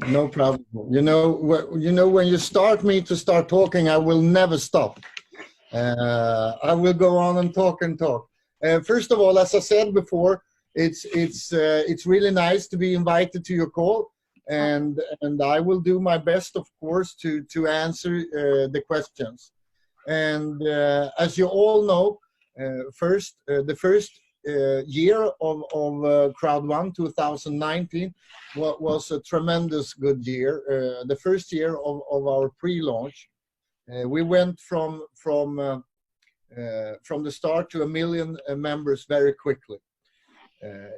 No problem. You know, when you start me to start talking, I will never stop. I will go on and talk and talk. First of all, as I said before, it's really nice to be invited to your call, and I will do my best, of course, to answer the questions. And as you all know, the first year of Crowd1 2019 was a tremendous good year. The first year of our pre-launch, we went from the start to 1 million members very quickly.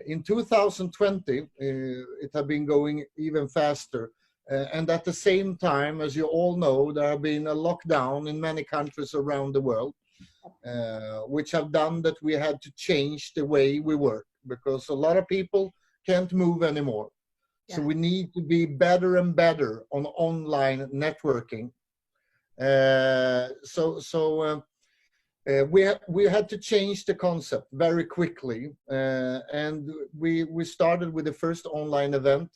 In 2020, it had been going even faster. And at the same time, as you all know, there have been a lockdown in many countries around the world, which have done that we had to change the way we work, because a lot of people can't move anymore. Yeah. So we need to be better and better on online networking. We had to change the concept very quickly, and we started with the first online event,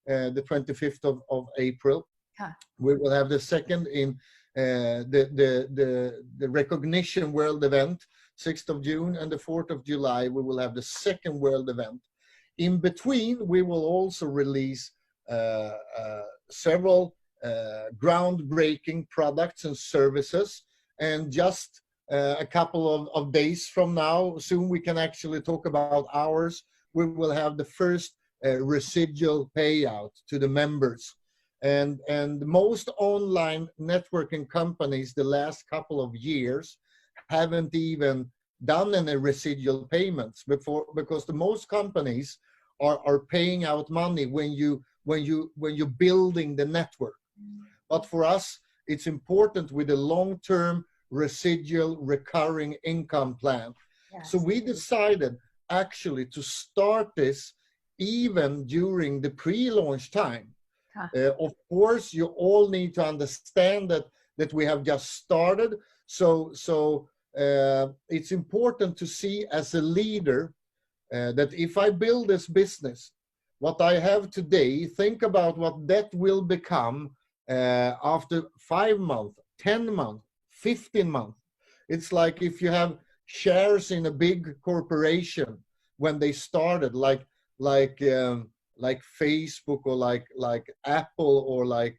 the 25th of April. Huh. We will have the second in the recognition world event, 6th of June, and the 4th of July. We will have the second world event. In between, we will also release several groundbreaking products and services, and just a couple of days from now, soon we can actually talk about ours, we will have the first residual payout to the members. And most online networking companies the last couple of years haven't even done any residual payments before, because the most companies are paying out money when you're building the network. But for us, it's important with a long-term residual recurring income plan. Yes. So we decided actually to start this even during the pre-launch time. Huh. Of course, you all need to understand that we have just started. So it's important to see as a leader that if I build this business, what I have today, think about what that will become after 5 months, 10 months, 15 months. It's like if you have shares in a big corporation when they started, like Facebook or like Apple or like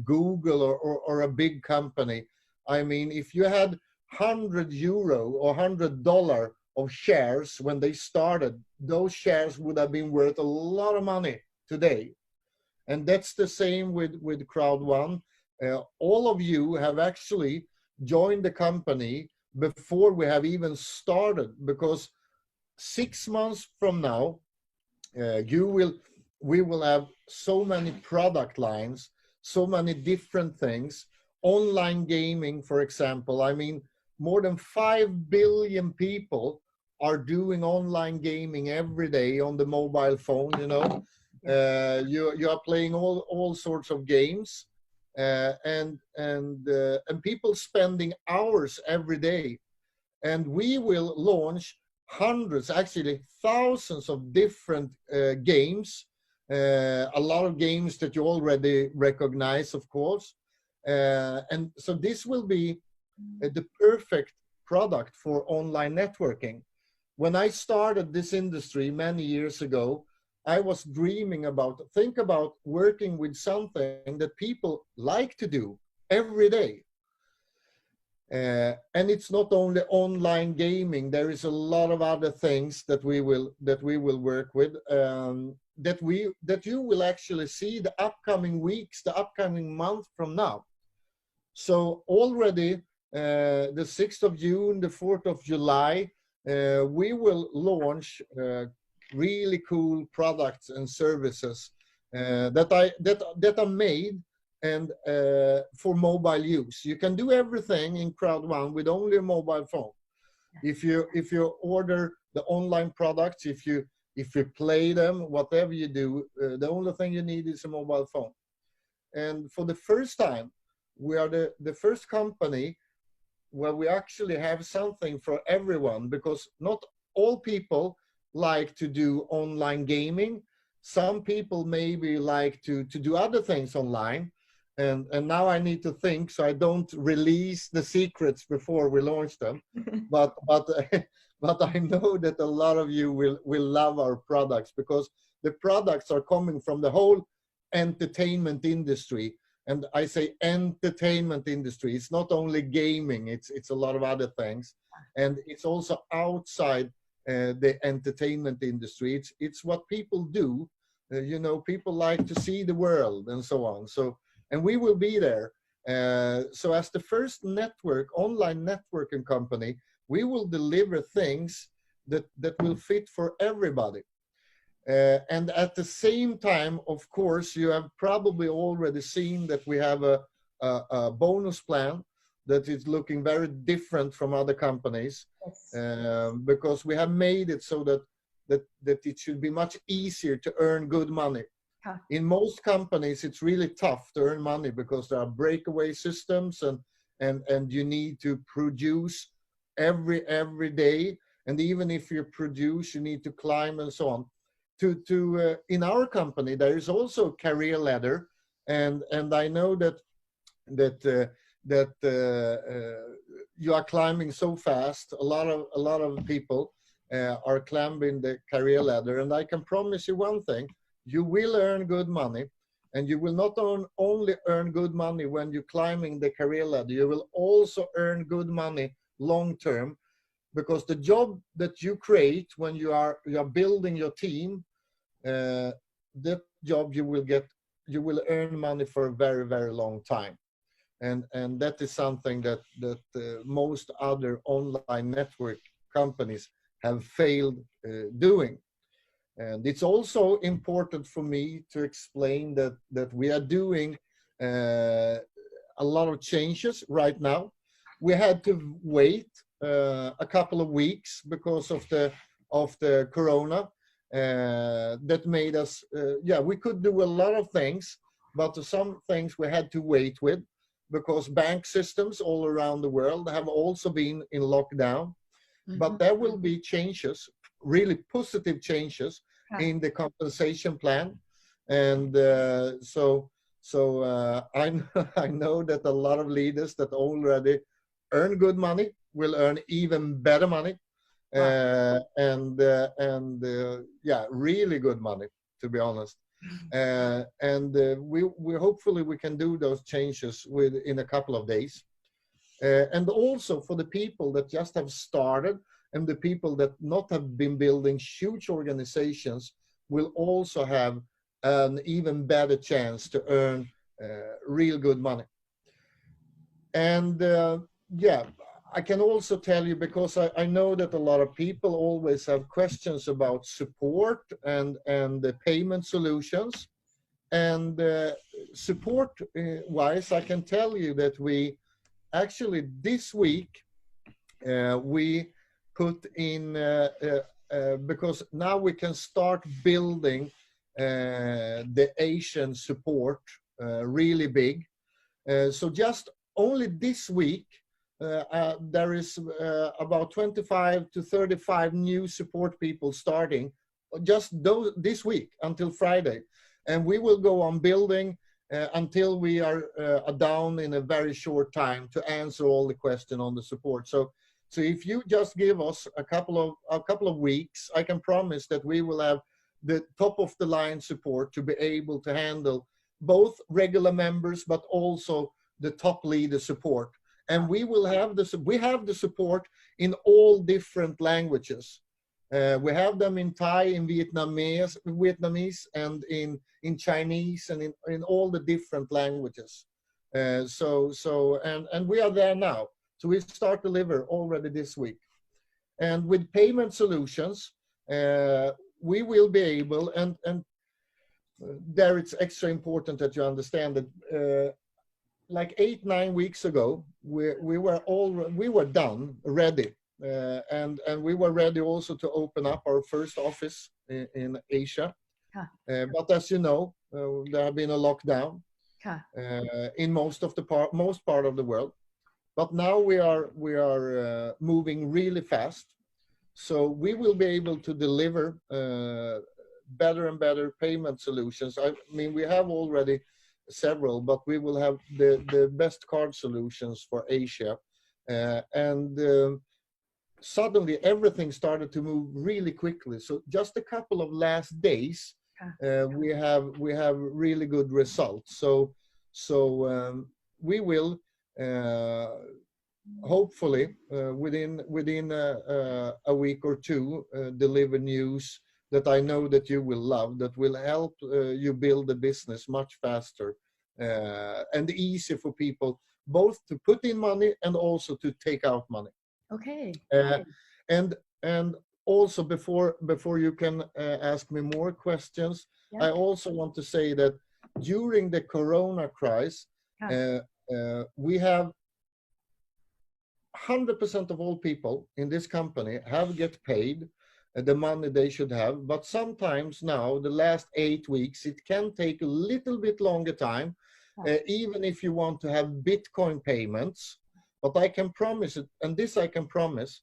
Google or a big company. I mean, if you had €100 or $100 of shares when they started, those shares would have been worth a lot of money today. And that's the same with Crowd1. All of you have actually joined the company before we have even started, because 6 months from now, we will have so many product lines, so many different things. Online gaming, for example, I mean, more than 5 billion people are doing online gaming every day on the mobile phone, you know. You are playing all sorts of games, and people spending hours every day. And we will launch hundreds, actually thousands of different games, a lot of games that you already recognize, of course. And so this will be the perfect product for online networking. When I started this industry many years ago, I was dreaming think about working with something that people like to do every day. And it's not only online gaming. There is a lot of other things that we will work with, that you will actually see the upcoming weeks, the upcoming month from now. So already the 6th of June, the 4th of July, we will launch really cool products and services that are made and for mobile use. You can do everything in Crowd1 with only a mobile phone. If you order the online products, if you play them, whatever you do, the only thing you need is a mobile phone. And for the first time, we are the first company where we actually have something for everyone, because not all people like to do online gaming. some people maybe like to do other things online. And now I need to think, so I don't release the secrets before we launch them. But but I know that a lot of you will love our products, because the products are coming from the whole entertainment industry. And I say entertainment industry. It's not only gaming. It's a lot of other things, and it's also outside the entertainment industry. It's what people do. You know, people like to see the world and so on. So, and we will be there. So as the first network, online networking company, we will deliver things that will fit for everybody. And at the same time, of course, you have probably already seen that we have a bonus plan that is looking very different from other companies. Yes. Because we have made it so that it should be much easier to earn good money. Huh. In most companies, it's really tough to earn money because there are breakaway systems, and you need to produce every day. And even if you produce, you need to climb and so on. In our company, there is also a career ladder, and I know that you are climbing so fast. A lot of people are climbing the career ladder, and I can promise you one thing: you will earn good money, and you will not only earn good money when you're climbing the career ladder. You will also earn good money long term, because the job that you create when you are building your team, that job you will earn money for a very, very long time. And that is something that most other online network companies have failed doing. And it's also important for me to explain that we are doing a lot of changes right now. We had to wait a couple of weeks because of the corona. That made us, we could do a lot of things, but some things we had to wait with, because bank systems all around the world have also been in lockdown. Mm-hmm. But there will be changes, really positive changes in the compensation plan. And so I know that a lot of leaders that already earn good money will earn even better money. Really good money, to be honest. We hopefully we can do those changes in a couple of days. And also for the people that just have started, and the people that not have been building huge organizations, will also have an even better chance to earn real good money. And I can also tell you, because I know that a lot of people always have questions about support and the payment solutions. And support-wise, I can tell you that we actually this week, we put in, because now we can start building the Asian support really big. So just only this week, there is about 25 to 35 new support people starting just this week until Friday. And we will go on building until we are down in a very short time to answer all the questions on the support. So if you just give us a couple of weeks, I can promise that we will have the top of the line support to be able to handle both regular members, but also the top leader support. And we have the support in all different languages. We have them in Thai, in Vietnamese, and in Chinese, and in all the different languages. And we are there now. So we start deliver already this week. And with payment solutions, we will be able, and there it's extra important that you understand that like 8-9 weeks ago, we were done, ready. And we were ready also to open up our first office in Asia. Huh. But as you know, there have been a lockdown in most part of the world. But now we are moving really fast. So we will be able to deliver better and better payment solutions. I mean, we have already several, but we will have the best card solutions for Asia. And suddenly everything started to move really quickly. So just a couple of last days, we have really good results. So we will hopefully within a week or two deliver news that I know that you will love, that will help you build a business much faster and easy for people both to put in money and also to take out money. Okay. And also before you can ask me more questions, I also want to say that during the Corona crisis, we have 100% of all people in this company have get paid the money they should have. But sometimes now, the last 8 weeks, it can take a little bit longer time, even if you want to have Bitcoin payments. But I can promise it, and this I can promise,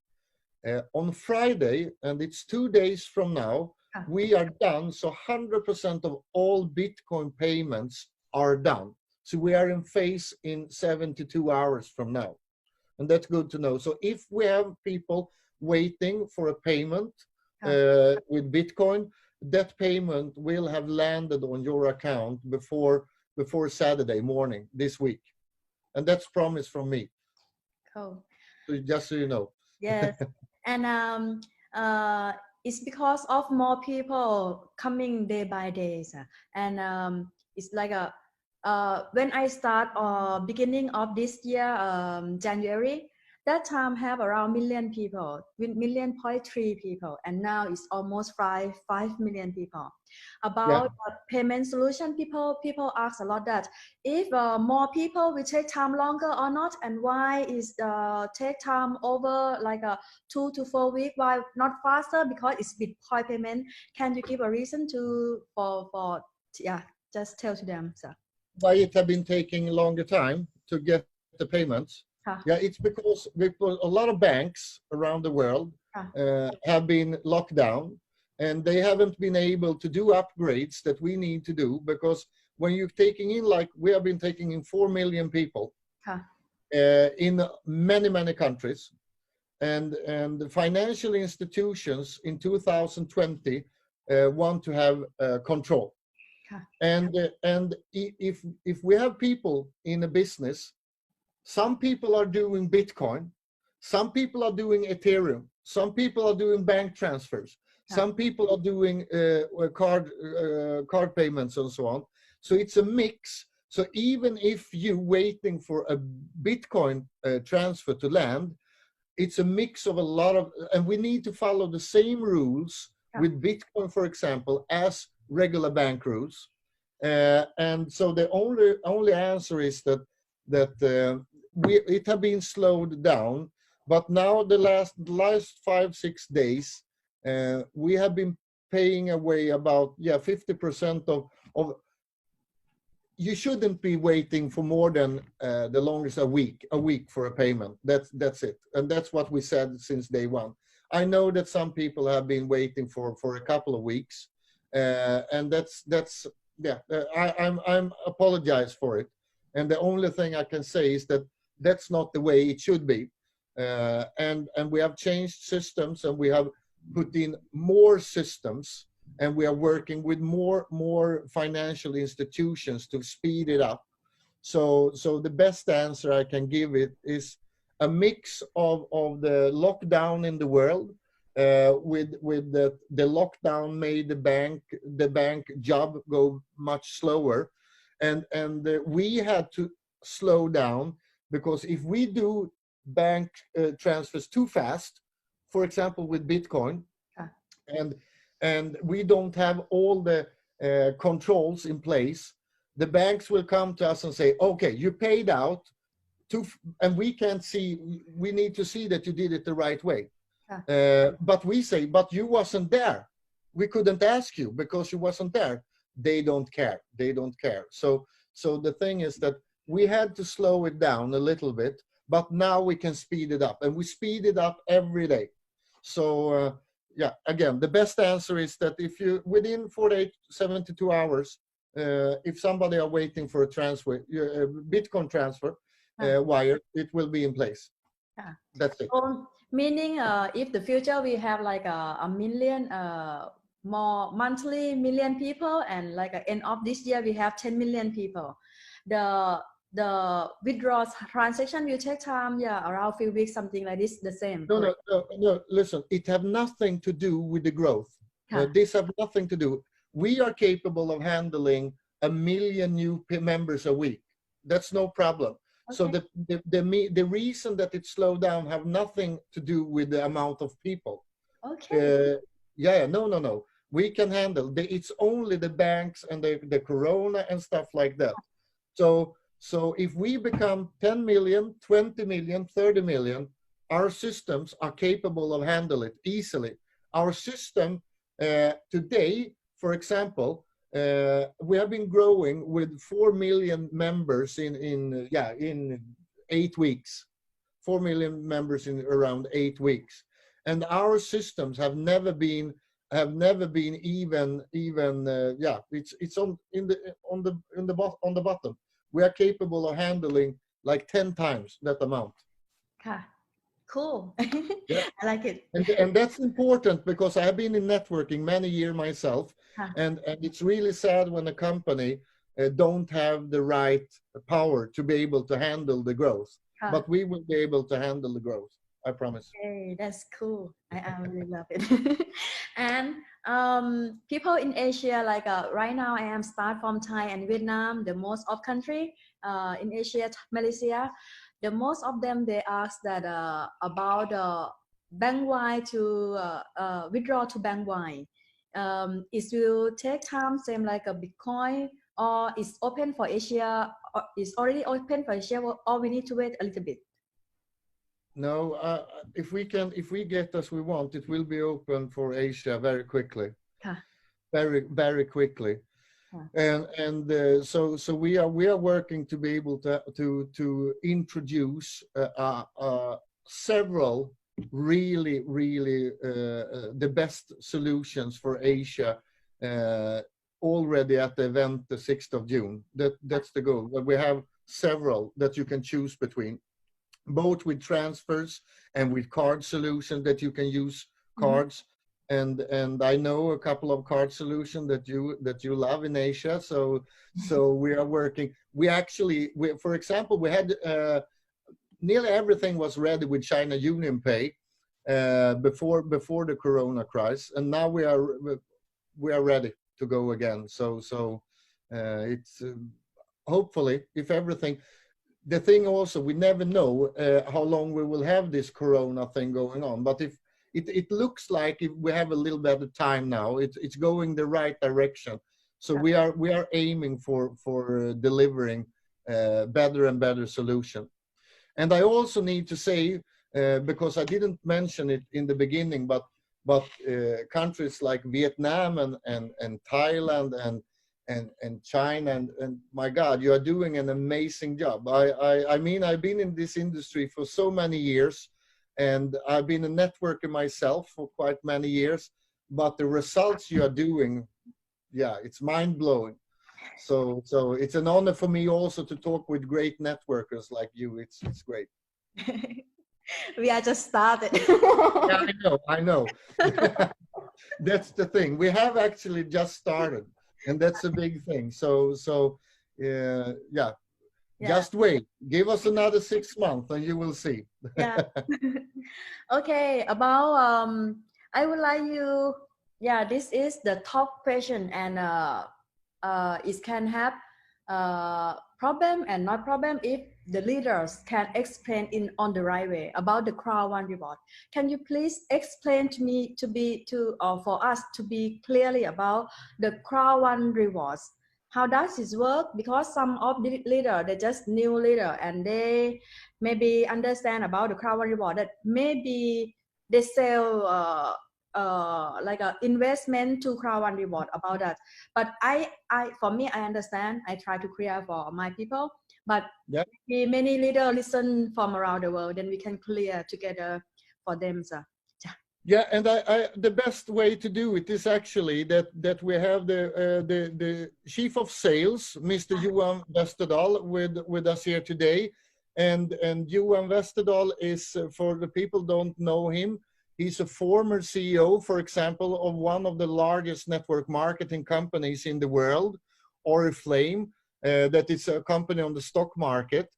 on Friday, and it's 2 days from now, we are done. So 100% of all Bitcoin payments are done. So we are in phase in 72 hours from now. And that's good to know. So if we have people waiting for a payment with Bitcoin, that payment will have landed on your account before Saturday morning this week. And that's promise from me. Cool. So just so you know. Yes. And it's because of more people coming day by day. And it's like when I start beginning of this year, January, that time have around million people, with 1.3 people, and now it's almost 5 million people. About payment solution, people ask a lot that if more people will take time longer or not, and why is take time over like 2 to 4 weeks, why not faster? Because it's Bitcoin payment. Can you give a reason for just tell to them, sir? Why it have been taking a longer time to get the payments? It's because a lot of banks around the world have been locked down, and they haven't been able to do upgrades that we need to do, because when you're taking in, like we have been taking in 4 million people in many countries, and the financial institutions in 2020 want to have control. And if we have people in a business, some people are doing Bitcoin, some people are doing Ethereum, some people are doing bank transfers, some people are doing card payments and so on. So it's a mix. So even if you're waiting for a Bitcoin transfer to land, it's a mix of a lot of, and we need to follow the same rules with Bitcoin, for example, as regular bank rules. And so the only answer is that it have been slowed down, but now the last 5-6 days we have been paying away about 50% of. You shouldn't be waiting for more than the longest a week for a payment. That's it, and that's what we said since day one. I know that some people have been waiting for a couple of weeks, and I'm apologize for it. And the only thing I can say is that that's not the way it should be. And we have changed systems, and we have put in more systems, and we are working with more financial institutions to speed it up. So the best answer I can give it is a mix of the lockdown in the world, with the lockdown made the bank job go much slower, and we had to slow down, because if we do bank transfers too fast, for example with Bitcoin, and we don't have all the controls in place, the banks will come to us and say, okay, you paid out and we can't see, we need to see that you did it the right way. But we say, but you wasn't there. We couldn't ask you because you wasn't there. They don't care. They don't care. So the thing is that we had to slow it down a little bit, but now we can speed it up, and we speed it up every day. So yeah, again, the best answer is that if you within 48, 72 hours, if somebody are waiting for a transfer, Bitcoin transfer wire, it will be in place. That's it. So, meaning if the future we have like a million more monthly million people, and like at end of this year we have 10 million people, the withdrawal transaction will take time, around few weeks, something like this, the same. No, listen, it have nothing to do with the growth. This have nothing to do. We are capable of handling 1 million new members a week. That's no problem. Okay. So the reason that it slowed down have nothing to do with the amount of people. Okay. No. We can handle. It's only the banks and the corona and stuff like that. So if we become 10 million, 20 million, 30 million, our systems are capable of handle it easily. Our system today, for example, we have been growing with 4 million members in 8 weeks. 4 million members in around 8 weeks, and our systems have never been even it's on the bottom. We are capable of handling like 10 times that amount. Cool. Yeah. I like it. And that's important because I have been in networking many years myself, and it's really sad when a company don't have the right power to be able to handle the growth. But we will be able to handle the growth. I promise. Okay, that's cool. I really love it. And people in Asia, like right now, I am start from Thai and Vietnam, the most of country in Asia, Malaysia. The most of them, they ask that about bank wide to withdraw to bank wide. It will take time, same like a Bitcoin, or it's open for Asia, or it's already open for Asia, or we need to wait a little bit. No, if we get as we want, it will be open for Asia very quickly, very quickly, so we are working to be able to introduce several really the best solutions for Asia already at the event the 6th of June. That's the goal. But we have several that you can choose between, both with transfers and with card solutions that you can use cards. And I know a couple of card solutions that you love in Asia. So we are working. For example, we had nearly everything was ready with China Union Pay before the Corona crisis, and now we are ready to go again. So it's hopefully, if everything. The thing also, we never know how long we will have this Corona thing going on. But if it looks like if we have a little bit of time now, it's going the right direction. So we are aiming for delivering better and better solution. And I also need to say, because I didn't mention it in the beginning, but countries like Vietnam and Thailand and China and my God, you are doing an amazing job. I mean, I've been in this industry for so many years, and I've been a networker myself for quite many years, but the results you are doing, it's mind-blowing. So it's an honor for me also to talk with great networkers like you. It's great. We are just started. I know. That's the thing. We have actually just started. And that's a big thing. So just wait. Give us another 6 months and you will see. Okay, about I would like you, this is the top question, and it can have problem and not problem if the leaders can explain on the right way about the Crowd1 reward. Can you please explain to me for us to be clearly about the Crowd1 rewards? How does this work? Because some of the leader, they're just new leader, and they maybe understand about the Crowd1 reward that maybe they sell like a investment to Crowd1 reward about that. But for me, I understand. I try to clear for my people, but many leaders listen from around the world, then we can clear together for them. So Yeah, and the best way to do it is actually that we have the chief of sales, Mr. Johan Westerdahl, with us here today, and Johan Westerdahl is, for the people don't know him, he's a former CEO, for example, of one of the largest network marketing companies in the world, Oriflame, that is a company on the stock market.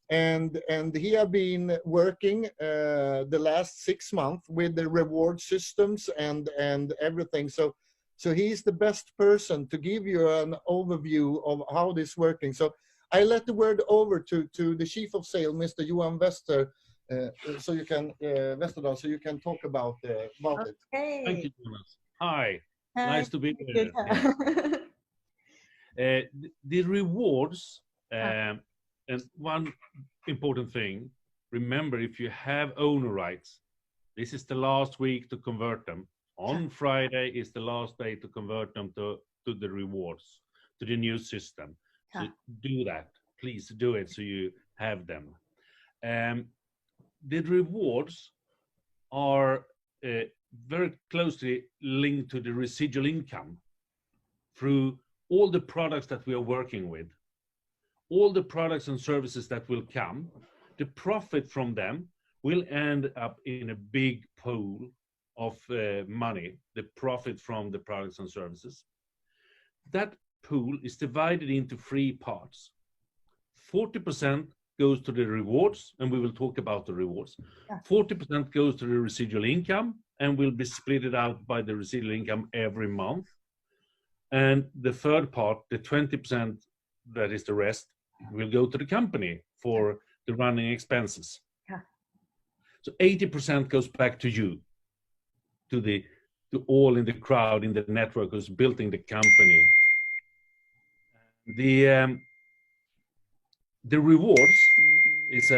And he have been working the last 6 months with the reward systems and everything. So he's the best person to give you an overview of how this is working. So I let the word over to the chief of sales, Mr. Johan so you can Westerdahl, so you can talk about it. Thank you, Jonas. Hi. Hi. Nice to be here. The rewards. And one important thing, remember, if you have owner rights, this is the last week to convert them. On Friday is the last day to convert them to the rewards, to the new system. So do that. Please do it so you have them. The rewards are very closely linked to the residual income through all the products that we are working with. All the products and services that will come, the profit from them will end up in a big pool of money, the profit from the products and services. That pool is divided into 3 parts. 40% goes to the rewards, and we will talk about the rewards. 40% goes to the residual income, and will be split out by the residual income every month. And the third part, the 20%, that is the rest, will go to the company for the running expenses. So 80% goes back to you, to all in the crowd, in the network who's building the company. The rewards is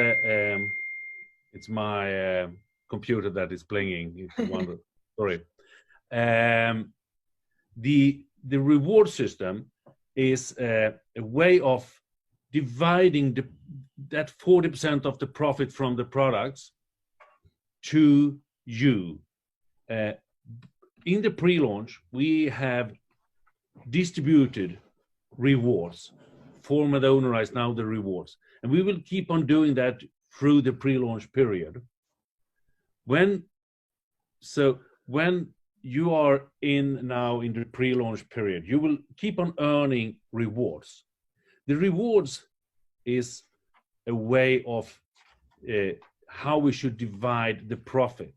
it's my computer that is playing. Sorry. The reward system is a way of dividing that 40% of the profit from the products to you. In the pre-launch, we have distributed rewards, former owner rights, now the rewards. And we will keep on doing that through the pre-launch period. When you are now in the pre-launch period, you will keep on earning rewards. The rewards is a way of how we should divide the profit.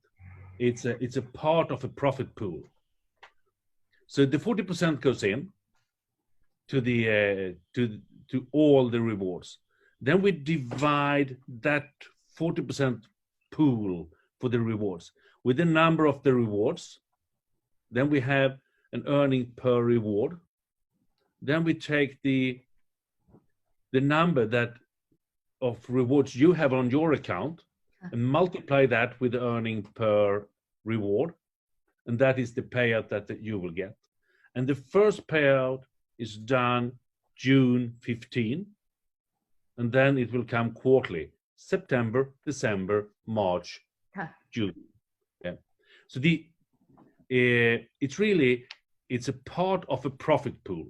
It's a part of a profit pool. So the 40% goes in to the to all the rewards. Then we divide that 40% pool for the rewards with the number of the rewards. Then we have an earning per reward. Then we take the number of rewards you have on your account and multiply that with the earning per reward. And that is the payout that you will get. And the first payout is done June 15. And then it will come quarterly, September, December, March, June. Yeah. So it's a part of a profit pool.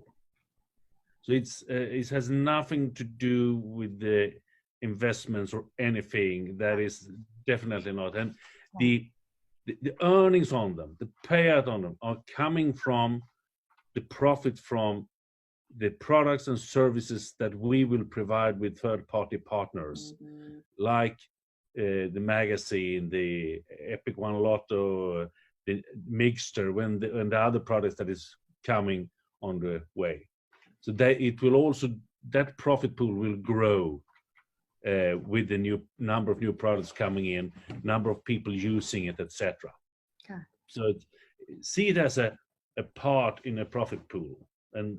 So it has nothing to do with the investments or anything. That is definitely not. And the earnings on them, the payout on them, are coming from the profit from the products and services that we will provide with third-party partners, like the magazine, the Epic One Lotto, the mixture, when the other products that is coming on the way. So that profit pool will grow with the new number of new products coming in, number of people using it, etc. So see it as a part in a profit pool. And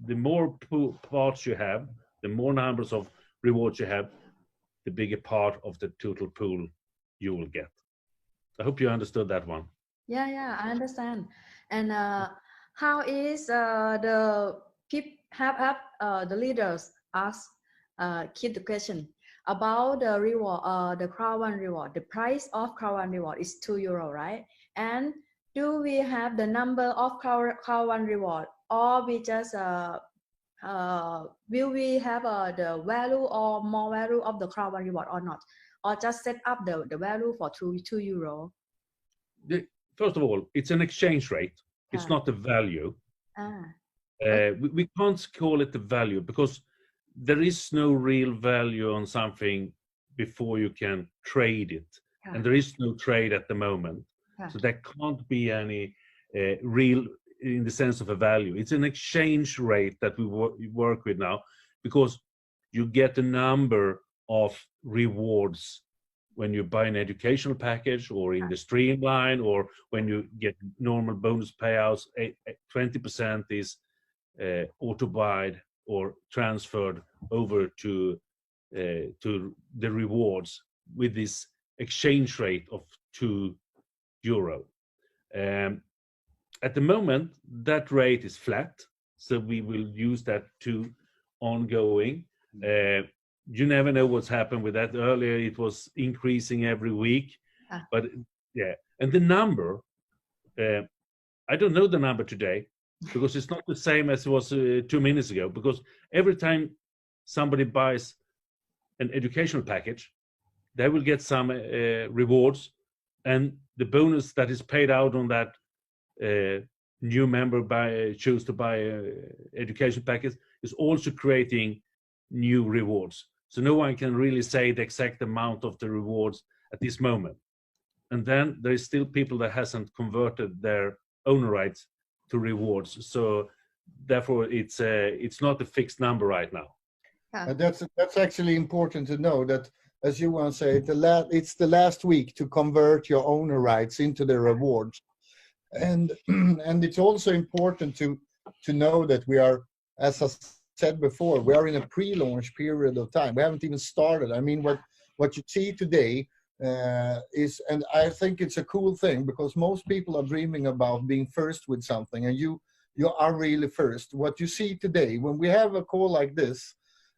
the more parts you have, the more numbers of rewards you have, the bigger part of the total pool you will get. I hope you understood that one. Yeah, I understand. And how is the people have the leaders ask keep the question about the reward, the Crowd1 reward. The price of Crowd1 reward is €2, right? And do we have the number of Crowd1 reward, or we just will we have the value or more value of the Crowd1 reward or not, or just set up the value for 2 euro? First of all, it's an exchange rate. It's not a value. We can't call it the value because there is no real value on something before you can trade it. And there is no trade at the moment. So there can't be any real, in the sense of a value. It's an exchange rate that we work with now, because you get a number of rewards when you buy an educational package, or in the Streamline, or when you get normal bonus payouts. 20% is auto-buyed or transferred over to the rewards with this exchange rate of 2 euro. At the moment, that rate is flat, so we will use that to ongoing. You never know what's happened with that. Earlier, it was increasing every week, but yeah. And the number, I don't know the number today, because it's not the same as it was 2 minutes ago. Because every time somebody buys an educational package, they will get some rewards, and the bonus that is paid out on that new member choose to buy education package is also creating new rewards. So no one can really say the exact amount of the rewards at this moment. And then there is still people that hasn't converted their owner rights to rewards. So therefore, it's not a fixed number right now. That's actually important to know that, as you want to say, it's the last week to convert your owner rights into the rewards. And it's also important to know that we are, as I said before, we are in a pre-launch period of time. We haven't even started. I mean, what you see today is, and I think it's a cool thing, because most people are dreaming about being first with something, and you are really first. What you see today, when we have a call like this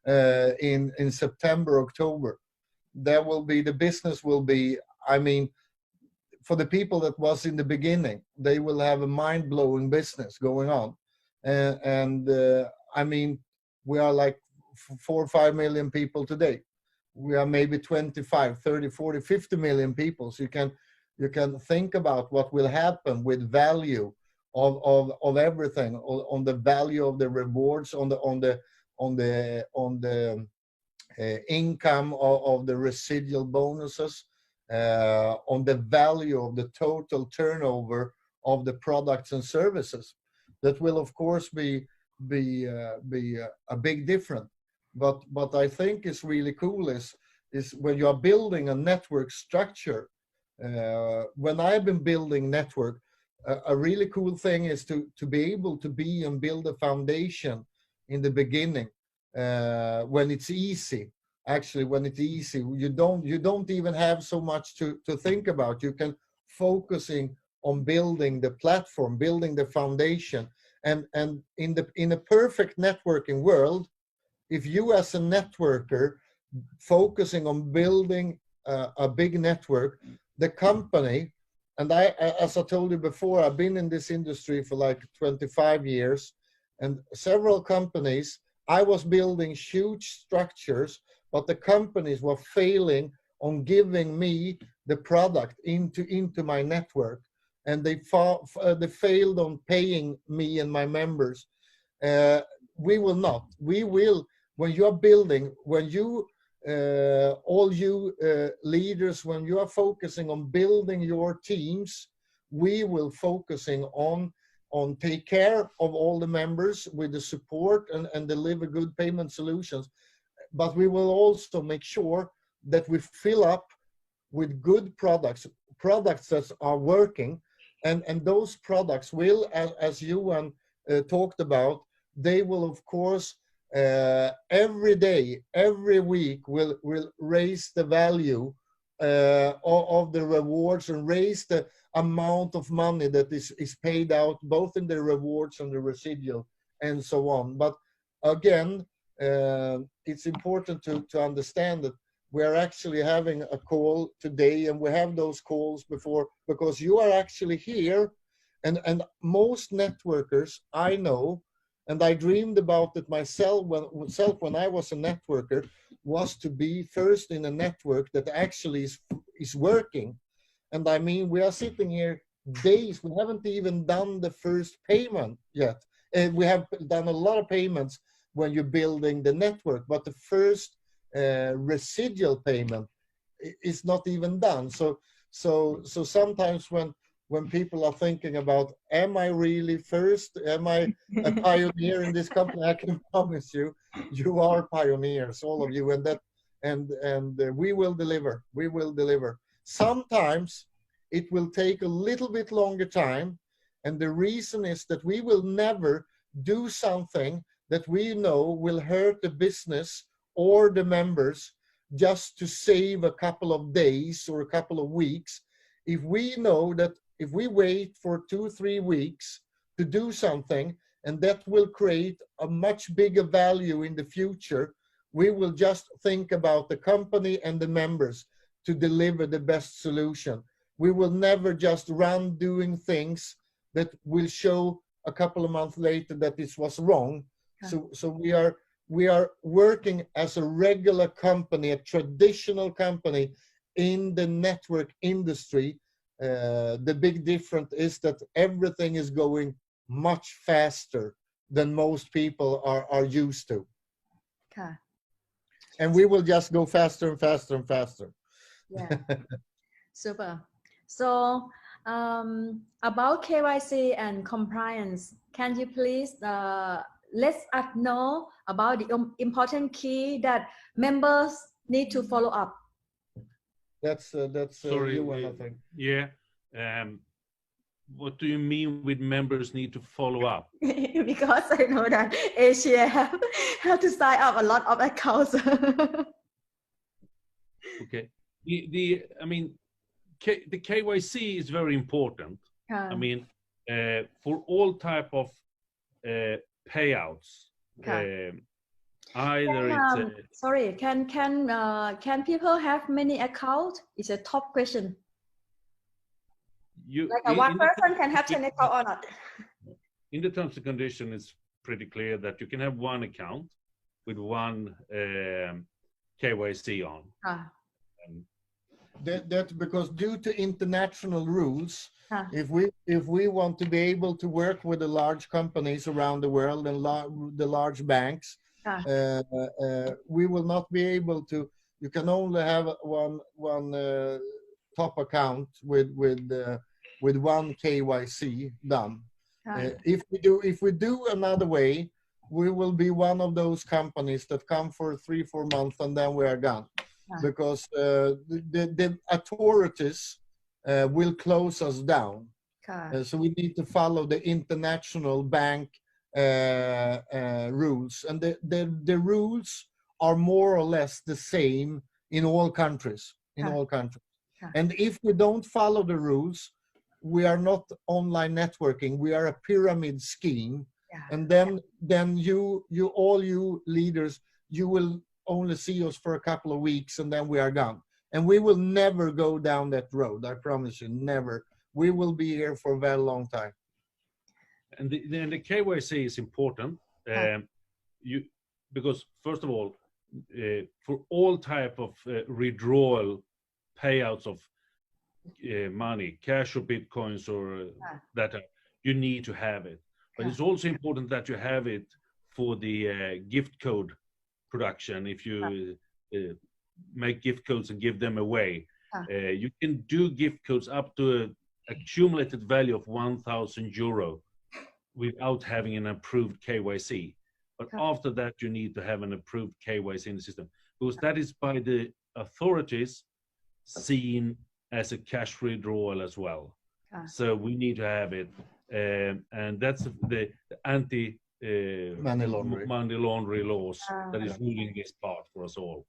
in September, October, the business will be, I mean, for the people that was in the beginning, they will have a mind-blowing business going on. I mean, we are like 4 or 5 million people today. We are maybe 25, 30, 40, 50 million people. So you can think about what will happen with value of everything, on the value of the rewards, on the income of the residual bonuses, on the value of the total turnover of the products and services. That will, of course, be a big difference. But I think is really cool is when you are building a network structure. When I've been building network, a really cool thing is to be able to be and build a foundation in the beginning, when it's easy. Actually, when it's easy, you don't even have so much to think about. You can focusing on building the platform, building the foundation, and in a perfect networking world, if you as a networker focusing on building a big network, the company, and as I told you before, I've been in this industry for like 25 years, and several companies, I was building huge structures, but the companies were failing on giving me the product into my network, and they failed on paying me and my members. We will not. We will, when you are building, when you, all you leaders, when you are focusing on building your teams, we will focusing on take care of all the members with the support and deliver good payment solutions. But we will also make sure that we fill up with good products that are working, and those products will, as Johan talked about, they will of course every day, every week will raise the value of the rewards and raise the amount of money that is paid out, both in the rewards and the residual and so on. But again, it's important to understand that we are actually having a call today, and we have those calls before, because you are actually here. And most networkers I know, and I dreamed about it myself when I was a networker, was to be first in a network that actually is working. And I mean, we are sitting here days, we haven't even done the first payment yet. And we have done a lot of payments when you're building the network, but the first residual payment is not even done. So sometimes when people are thinking about, am I really first? Am I a pioneer in this company? I can promise you, you are pioneers, all of you, and we will deliver. We will deliver. Sometimes it will take a little bit longer time, and the reason is that we will never do something that we know will hurt the business or the members just to save a couple of days or a couple of weeks. If we know that if we wait for 2-3 weeks to do something, and that will create a much bigger value in the future, we will just think about the company and the members to deliver the best solution. We will never just run doing things that will show a couple of months later that this was wrong. So we are working as a regular company, a traditional company in the network industry. The big difference is that everything is going much faster than most people are used to. Okay. And we will just go faster and faster and faster. Yeah. Super. So about KYC and compliance, can you please let us know about the important key that members need to follow up? That's Sorry, you, I think. Yeah. What do you mean with members need to follow up? Because I know that Asia have to sign up a lot of accounts. Okay. I mean, the KYC is very important. I mean, for all type of payouts. Either it's sorry, can people have many accounts? It's a top question. Like one person can have 10 accounts or not? In the terms and conditions, it's pretty clear that you can have one account with one KYC on. That because due to international rules, if we want to be able to work with the large companies around the world and the large banks, we will not be able to. You can only have one top account with one KYC done. If we do another way, we will be one of those companies that come for 3-4 months and then we are gone, because the authorities will close us down. So we need to follow the international bank rules, and the rules are more or less the same in all countries. And if we don't follow the rules, we are not online networking. We are a pyramid scheme. And then you all you leaders, you will only see us for a couple of weeks and then we are gone. And we will never go down that road. I promise you, never. We will be here for a very long time. And the KYC is important. Because first of all, for all type of withdrawal payouts of money, cash or bitcoins or that, you need to have it. But it's also important that you have it for the gift code production. If you make gift codes and give them away, you can do gift codes up to an accumulated value of 1,000 euro without having an approved KYC. But after that, you need to have an approved KYC in the system, because that is by the authorities seen as a cash withdrawal as well. So we need to have it, and that's the anti money laundering laws that is ruling this part for us all.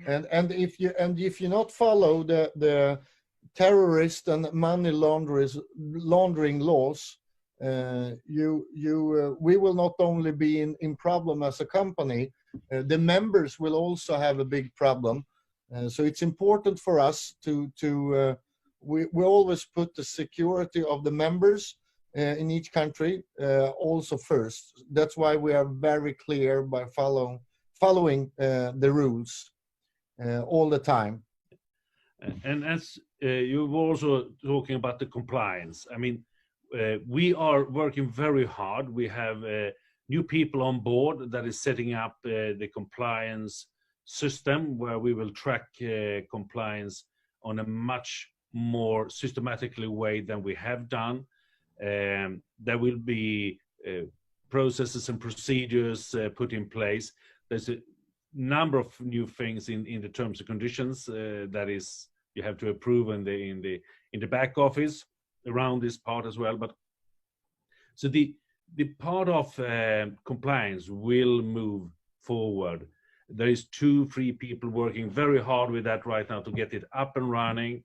And if you not follow the terrorist and money laundering laws, we will not only be in problem as a company, the members will also have a big problem, So it's important for us we always put the security of the members in each country also first. That's why we are very clear by following the rules all the time. And as you were also talking about the compliance, I mean, we are working very hard. We have new people on board that is setting up the compliance system where we will track compliance on a much more systematically way than we have done. There will be processes and procedures put in place. There's a number of new things in the terms and conditions that is you have to approve in the back office around this part as well. But so the part of compliance will move forward. There is 2-3 people working very hard with that right now to get it up and running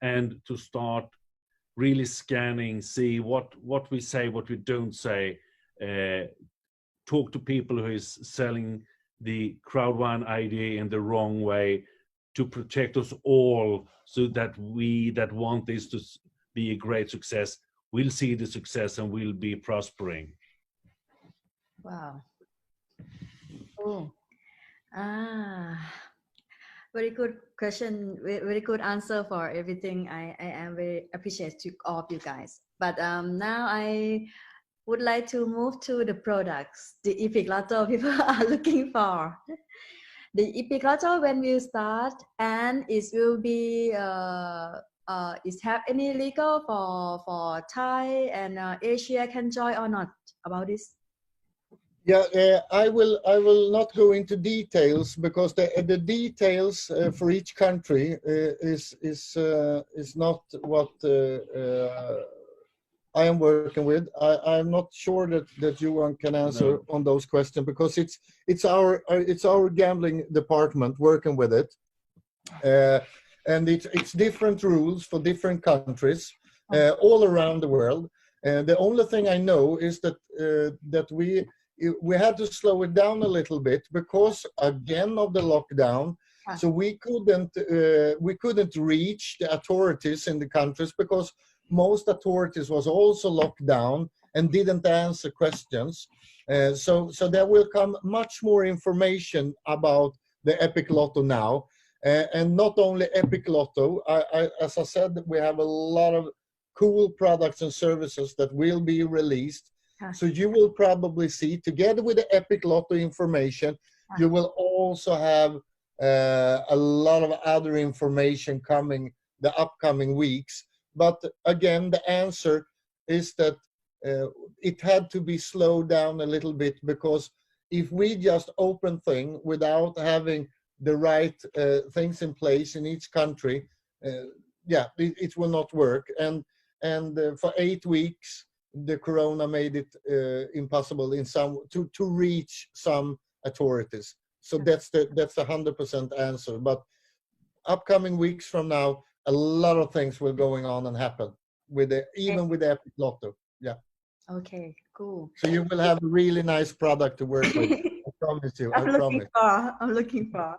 and to start really scanning, see what we say, what we don't say, talk to people who is selling the Crowd1 idea in the wrong way to protect us all, so that we that want this to be a great success will see the success and will be prospering. Wow. Oh. Very good question, very good answer for everything. I am very appreciative to all of you guys. But now I would like to move to the products, the Epic Lotto people are looking for. The Epic Lotto, when we start, and it will be, is have any legal for Thai and Asia can join or not about this? Yeah, I will not go into details because the details for each country is not what I am working with. I'm not sure that Johan can answer on those questions because it's our gambling department working with it, and it's different rules for different countries all around the world. The only thing I know is that we had to slow it down a little bit because again of the lockdown. So we couldn't reach the authorities in the countries because most authorities was also locked down and didn't answer questions. So there will come much more information about the Epic Lotto now, and not only Epic Lotto. As I said, we have a lot of cool products and services that will be released. So you will probably see, together with the Epic Lotto information, you will also have a lot of other information coming the upcoming weeks. But again, the answer is that it had to be slowed down a little bit, because if we just open things without having the right things in place in each country, it will not work. And for 8 weeks, the corona made it impossible to reach some authorities. So that's the 100% answer. But upcoming weeks from now, a lot of things will going on and happen even with the Epic Lotto. Yeah. Okay, cool. So you will have a really nice product to work with. I promise you. I'm looking for.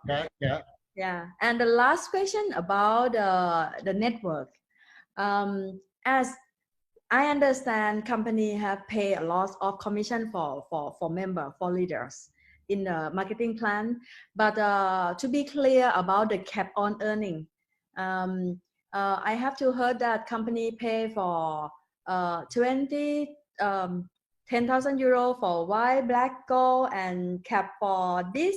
Yeah. And the last question about the network. As I understand, company have paid a lot of commission for member, for leaders in the marketing plan. But to be clear about the cap on earning, I have to heard that company pay for 10,000 euro for white, black, gold, and cap for this.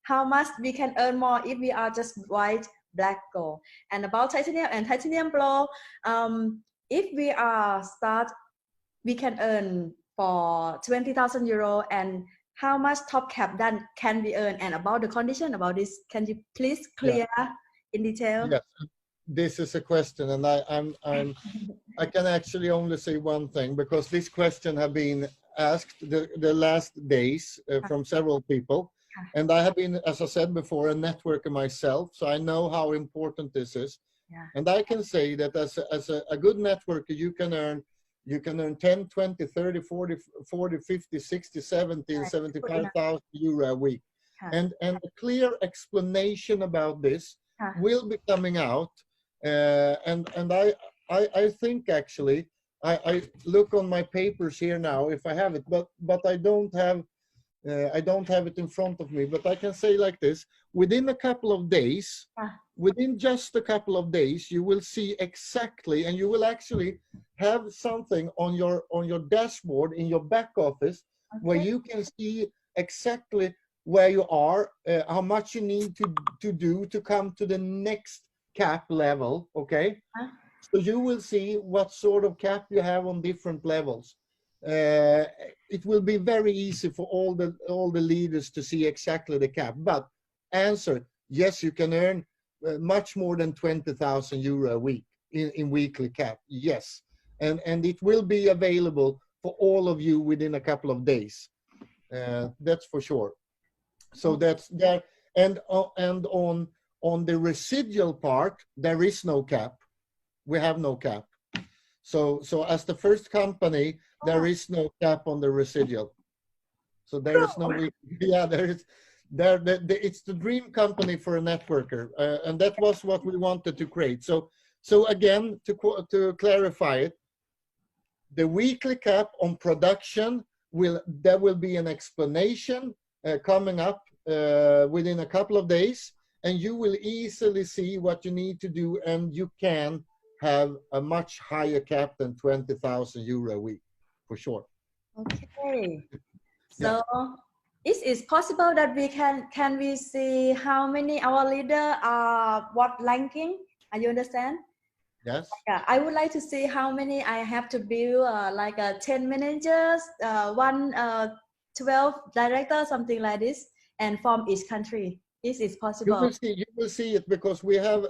How much we can earn more if we are just white, black, gold? And about titanium and titanium pro, if we are start, we can earn for 20,000 euro, and how much top cap then can we earn? And about the condition about this, can you please clear in detail? Yes, this is a question, and I can actually only say one thing, because this question have been asked the last days from several people, and I have been, as I said before, a networker myself, so I know how important this is. And I can say that as a good networker, you can earn 10, 20, 30, 40, 50, 60, 70, and 75,000 euro a week. and a clear explanation about this will be coming out. And I think actually, I look on my papers here now if I have it, but I don't have it in front of me. But I can say like this: within a couple of days, within just a couple of days, you will see exactly, and you will actually have something on your dashboard in your back office where you can see exactly where you are, how much you need to do to come to the next cap level. Okay. So you will see what sort of cap you have on different levels. It will be very easy for all the leaders to see exactly the cap. But answer, yes, you can earn much more than 20,000 euro a week in weekly cap. Yes, and it will be available for all of you within a couple of days. That's for sure. So that's there. And on the residual part, there is no cap. We have no cap. So as the first company, there is no cap on the residual. So there is no, there is, it's the dream company for a networker. And that was what we wanted to create. So again, to clarify it, the weekly cap on production, there will be an explanation coming up within a couple of days, and you will easily see what you need to do, and you can have a much higher cap than 20,000 euro a week, for sure. Okay. So is it possible that we can we see how many our leader are what ranking? Are you understand? Yes. Yeah, I would like to see how many I have to build, like 10 managers, 12 directors, something like this, and from each country. Is it possible? You will see it, because we have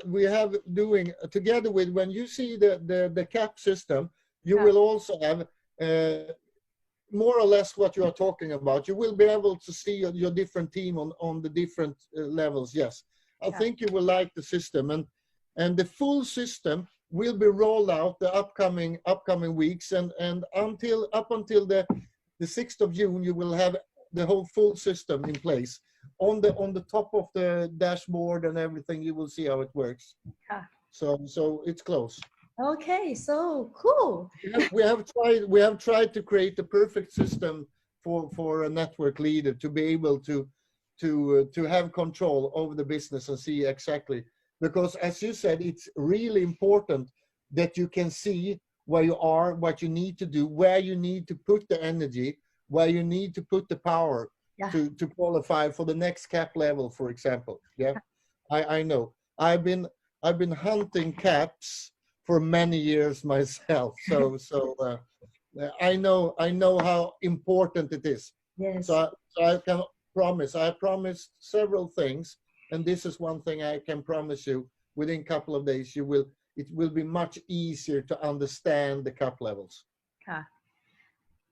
doing together with, when you see the cap system, you will also have more or less what you are talking about. You will be able to see your different team on the different levels. Yes, I think you will like the system, and the full system will be rolled out the upcoming weeks, and up until the 6th of June, you will have the whole full system in place. On the top of the dashboard and everything, you will see how it works. So it's close. Okay, so cool. We have tried to create the perfect system for a network leader to be able to have control over the business and see exactly, because as you said, it's really important that you can see where you are, what you need to do, where you need to put the energy, where you need to put the power to qualify for the next cap level, for example. I know. I've been hunting caps for many years myself, so I know how important it is. Yes. So I can promise. I promised several things, and this is one thing I can promise you. Within a couple of days, it will be much easier to understand the cap levels.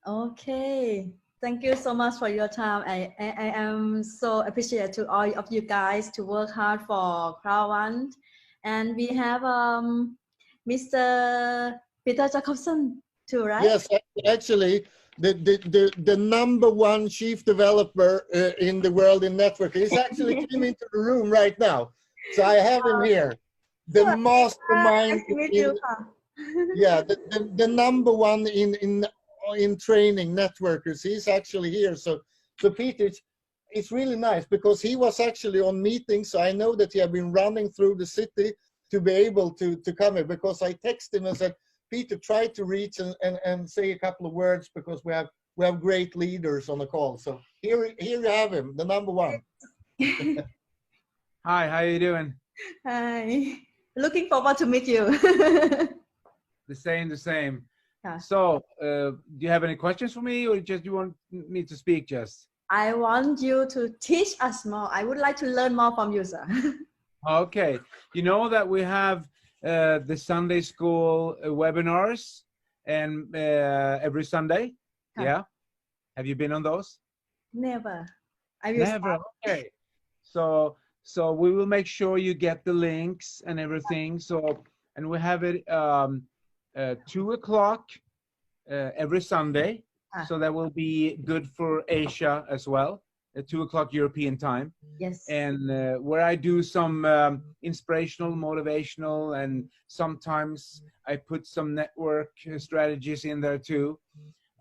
Okay. Thank you so much for your time. I am so appreciative to all of you guys to work hard for Crowd1. And we have Mr. Peter Jacobson too, right? Yes, actually, the number one chief developer in the world in networking is actually came into the room right now. So I have him here. The mastermind. The number one in training networkers. He's actually here. So Peter, it's really nice, because he was actually on meetings. So I know that he had been running through the city to be able to come here, because I texted him and said, Peter, try to reach and say a couple of words, because we have great leaders on the call. So here you have him, the number one. Hi, how are you doing? Hi. Looking forward to meet you. The same. So, do you have any questions for me, or just you want me to speak just? I want you to teach us more. I would like to learn more from you, sir. Okay. You know that we have the Sunday school webinars and every Sunday? Yeah. Have you been on those? Never. Never. Okay. So we will make sure you get the links and everything. So, and we have it 2 o'clock every Sunday. So that will be good for Asia as well. at 2 o'clock European time. Yes. And where I do some inspirational, motivational, and sometimes I put some network strategies in there too.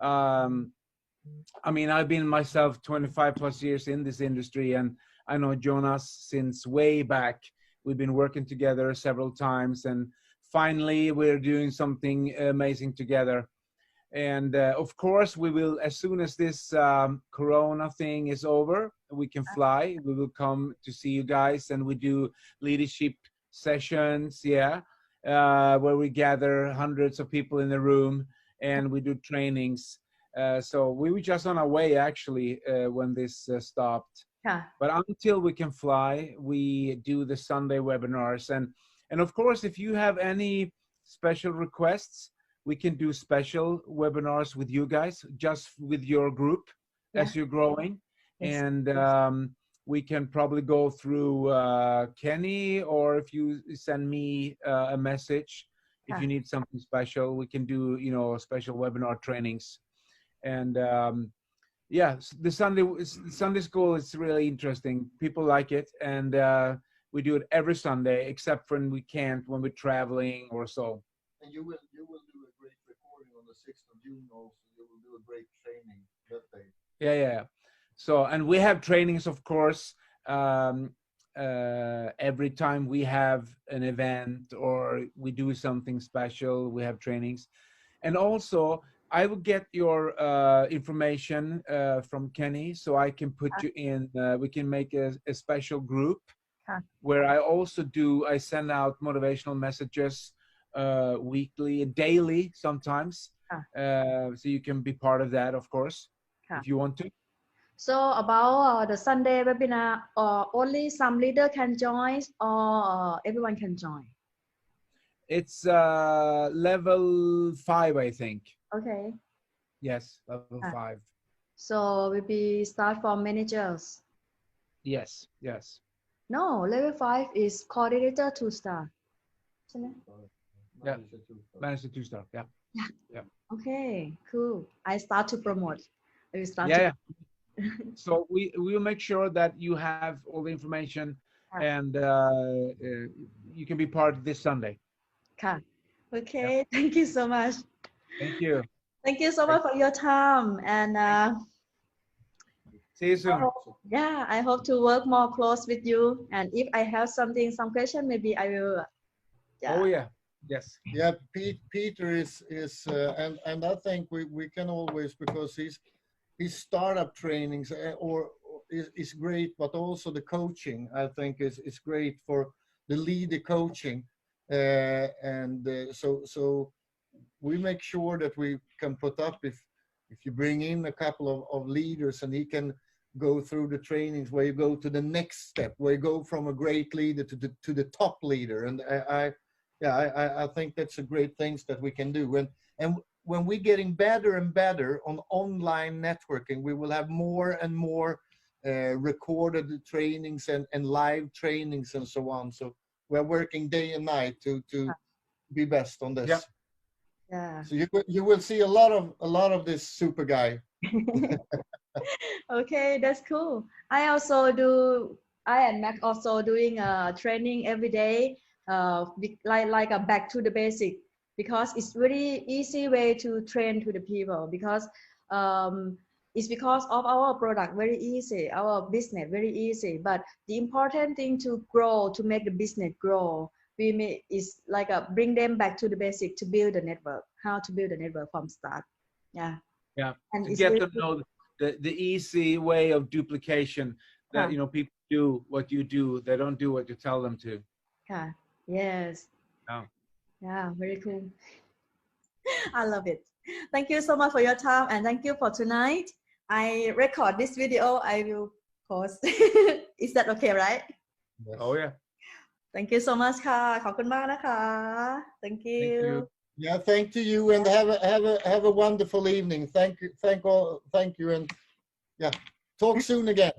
I mean, I've been myself 25 plus years in this industry, and I know Jonas since way back. We've been working together several times, and finally we're doing something amazing together. And of course, we will, as soon as this Corona thing is over, we can fly. We will come to see you guys, and we do leadership sessions, where we gather hundreds of people in the room, and we do trainings. So we were just on our way, actually, when this stopped. Yeah. But until we can fly, we do the Sunday webinars. And of course, if you have any special requests, we can do special webinars with you guys, just with your group as you're growing. Yes. And we can probably go through Kenny, or if you send me a message, if you need something special, we can do, you know, special webinar trainings. And yeah, the Sunday school is really interesting. People like it, and we do it every Sunday, except when we can't, when we're traveling or so. And you will do a great recording on the 6th of June also. You will do a great training that day. Yeah. So, and we have trainings, of course, every time we have an event or we do something special, we have trainings. And also, I will get your information from Kenny, so I can put you in, we can make a special group where I send out motivational messages weekly, daily sometimes. So you can be part of that, of course, if you want to. So about the Sunday webinar, only some leader can join, or everyone can join? It's level 5, I think. Okay. Yes, level 5. So we be start from managers. Yes. No, level 5 is coordinator 2-star. Yeah, manager 2-star. Yeah. Okay, cool. I start to promote. I will start. Yeah. So we will make sure that you have all the information, and you can be part this Sunday. Okay. Thank you so much. Thank you. Thank you so much for your time, and see you soon. I hope to work more close with you. And if I have some question, maybe I will. Oh yeah. Yes. Yeah, Peter is and I think we can always, because his startup trainings is great, but also the coaching I think is great for the leader coaching, so we make sure that we can put up, if you bring in a couple of leaders, and he can go through the trainings where you go to the next step, where you go from a great leader to the top leader. And I think that's a great things that we can do. And when we're getting better and better on online networking, we will have more and more recorded trainings and live trainings and so on. So we're working day and night to be best on this. Yeah. So you will see a lot of this super guy. Okay, that's cool. I and Mac also doing training every day, like a back to the basic, because it's very easy way to train to the people, because it's because of our product very easy, our business very easy. But the important thing to grow, to make the business grow, is like bring them back to the basic, to build a network, how to build a network from start. And to get them know the easy way of duplication, that you know, people do what you do, they don't do what you tell them to. Yes. Yeah, very cool. I love it. Thank you so much for your time, and thank you for tonight. I record this video, I will post. Is that okay, right? Yes. Oh yeah. Thank you so much ค่ะ ขอบคุณมากนะคะ Thank you. Yeah, thank you, and have a wonderful evening. Thank you, and talk soon again.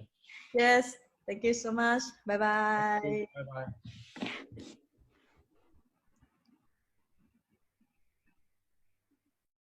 Yes, thank you so much. Bye bye. Bye bye.